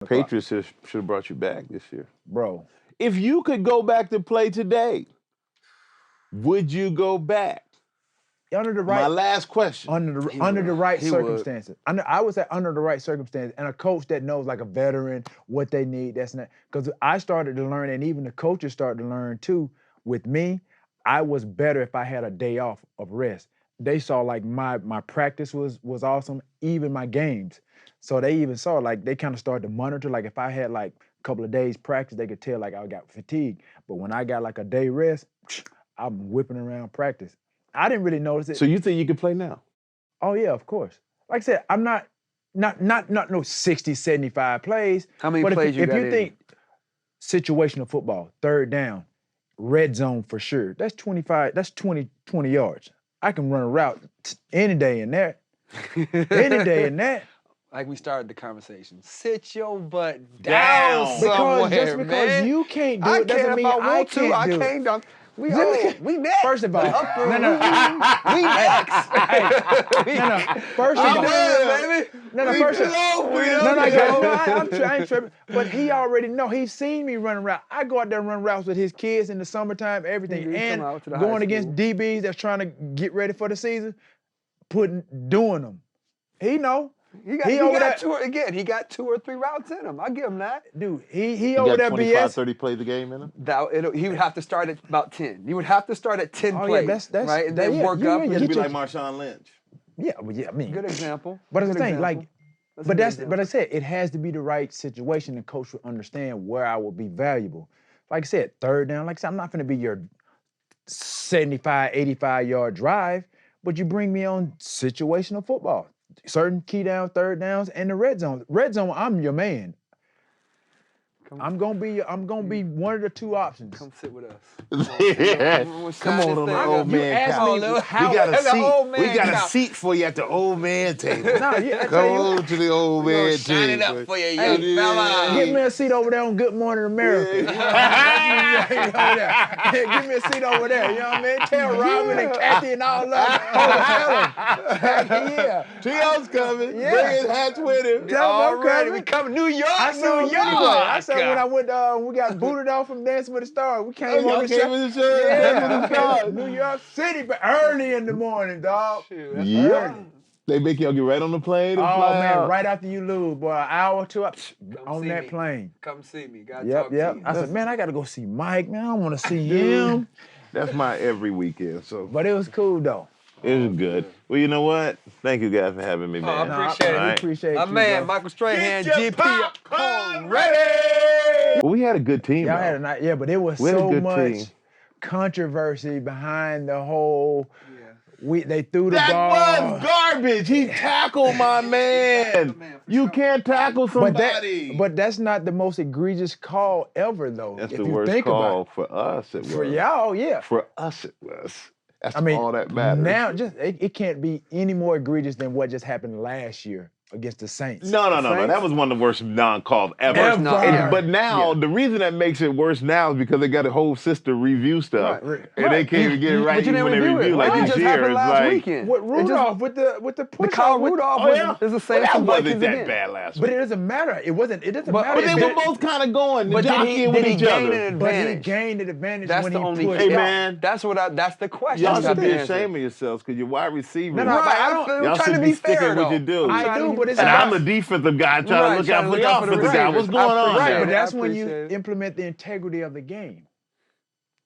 Patriots should have brought you back this year. Bro. If you could go back to play today, would you go back? Under the right, My last question. Under the right circumstances. I would say under the right circumstances, and a coach that knows, like a veteran, what they need. That's not because I started to learn, and even the coaches started to learn too. With me, I was better if I had a day off of rest. They saw like my practice was awesome, even my games. So they even saw like they kind of started to monitor. Like if I had like a couple of days practice, they could tell like I got fatigued. But when I got like a day rest, I'm whipping around practice. I didn't really notice it. So you think you can play now? Oh yeah, of course. Like I said, I'm not no 60, 75 plays. How many but plays you got if you in? think situational football, third down, red zone for sure. That's 25, that's 20 yards. I can run a route any day in that. Any day in that. Like we started the conversation. Sit your butt down somewhere, just because man. you can't do it doesn't mean I can't do it. We next. First of all, no. We next. First of all, baby. I ain't tripping. But he already know. He's seen me running around. I go out there and run routes with his kids in the summertime, everything, and going against DBs that's trying to get ready for the season, doing them. He know. He got 2 or 3 routes in him. I'll give him that. Dude, he over there 25, BS. 30 plays a game in him? He would have to start at about 10. You would have to start at 10 plays, that's right? And then work up. It'd be like Marshawn Lynch. Yeah, well, yeah, I mean. Good example. But it's the thing, like, but I said, it has to be the right situation and coach will understand where I will be valuable. Like I said, third down, like I said, I'm not going to be your 75, 85-yard drive, but you bring me on situational football. Certain key down, third downs, and the red zone. Red zone, I'm your man. I'm gonna be one of the 2 options. Come sit with us. Come on the old man couch. We got a seat for you at the old man table. Come on to the old man table. Shine it up for you, young fella. Get me a seat over there on Good Morning America. Give me a seat over there. You know what I mean? Tell Robin and Kathy and all that. Yeah. Trio's coming. Bring his hats with him. Already, we coming. New York, I said when I went, we got booted off from Dancing with the Stars. We came on the show. Yeah, New York City, but early in the morning, dog. Yeah. They make y'all get right on the plane and fly out. Right after you lose, boy, an hour or 2 on that plane. Come see me. Gotta talk to you. I said, man, I gotta go see Mike, man. I don't want to see him. That's my every weekend. So, but it was cool though. It was good. Well, you know what? Thank you guys for having me, man. I appreciate it. We appreciate my you, man, bro. Michael Strahan, Getcha Popcorn Ready. Well, we had a good team. Y'all had a night, but it was so much controversy behind the whole. They threw the ball. That was garbage. He tackled my man. You can't tackle somebody. But that's not the most egregious call ever, though. That's the worst call for us. It was. For y'all, yeah. For us, it was. That's all that matters. Now, it can't be any more egregious than what just happened last year against the Saints. No. That was one of the worst non-calls ever. But now, the reason that makes it worse now is because they got a whole sister review stuff. And they can't even get it right even when they review like this year. It's like with Rudolph, with the push. Kyle Rudolph is the same. That wasn't that bad last week. But it doesn't matter. It doesn't matter. But they were both kind of going, jockeying with each other. But he gained an advantage when he pushed. Hey, man. That's the question. Y'all should be ashamed of yourselves because your wide receivers. I'm trying to be fair, what you do. I do, but it's I'm a defensive guy trying to look out for the offensive guy. What's going on there? But that's when you implement the integrity of the game.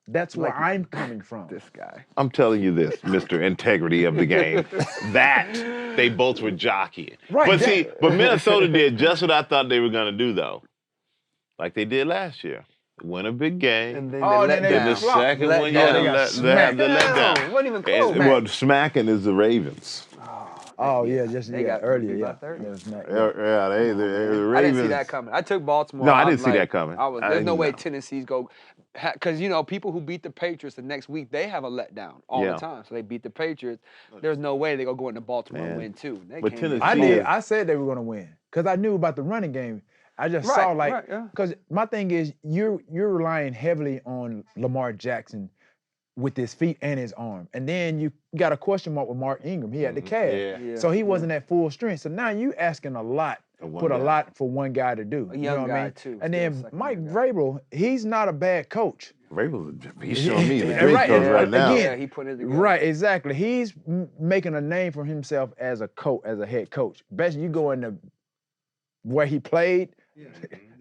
That's where I'm coming from. This guy. I'm telling you this, Mr. Integrity of the game, that they both were jockeying. Right. But Minnesota did just what I thought they were going to do, though. Like they did last year. Win a big game. And then the second one, they had the letdown. It wasn't even close. Well, smacking is the Ravens. Oh yeah, earlier. Yeah, the Ravens. I didn't see that coming. I took Baltimore. No, I didn't see that coming. There's no way Tennessee's go, because people who beat the Patriots the next week, they have a letdown all the time. So they beat the Patriots. There's no way they go into Baltimore and win too. But Tennessee, I said they were going to win because I knew about the running game. I just saw because my thing is you're relying heavily on Lamar Jackson with his feet and his arm. And then you got a question mark with Mark Ingram. He had the calf. So he wasn't at full strength. So now you asking a lot put a lot for one guy to do. A young guy too. And then Mike Vrabel, he's not a bad coach. He's showing me the great coach right now. Again, he put it together. Right, exactly. He's making a name for himself as a coach, as a head coach. Best you go into where he played,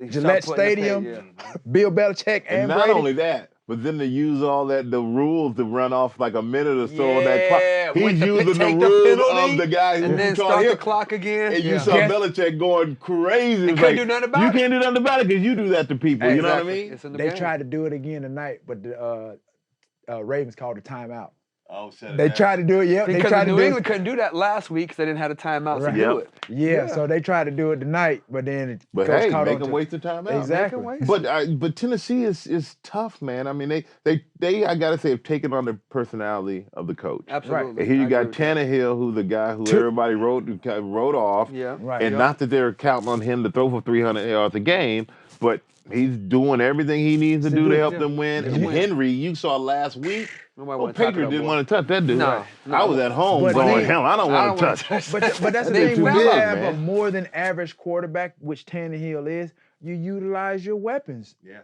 Gillette Stadium, Bill Belichick, and not Brady. only that, but then to use all the rules to run off like a minute or so on that clock. He's using the rules of the guy who and then start the clock again. And you saw Belichick going crazy. You couldn't do nothing about it. You can't do nothing about it because you do that to people. You know what I mean? They tried to do it again tonight, but the Ravens called a timeout. Oh, they tried to do it. Yeah, because New England couldn't do that last week because they didn't have a timeout to do it. Yeah, so they tried to do it tonight, but then hey, make them waste the timeout. Exactly. But Tennessee is tough, man. I mean, they I gotta say have taken on the personality of the coach. Absolutely. And here you got Tannehill, who's the guy who everybody wrote off. Yeah. Right. And not that they're counting on him to throw for 300 yards a game, but he's doing everything he needs to do to help them win. And Henry, you saw last week. Patriots didn't want to touch that dude. No. I was at home going, hell, I don't want to touch. But that's the thing. When you have a more than average quarterback, which Tannehill is, you utilize your weapons. Yeah.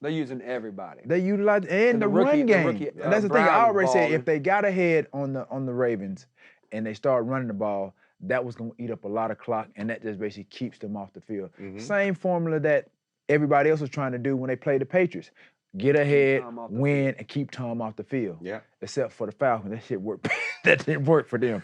They're using everybody. They utilize and the run game. And that's the thing I already said. If they got ahead on the Ravens and they start running the ball, that was going to eat up a lot of clock, and that just basically keeps them off the field. Same formula that everybody else was trying to do when they played the Patriots. Get ahead, win, and keep Tom off the field. Yeah. Except for the Falcons. That shit worked. That didn't work for them.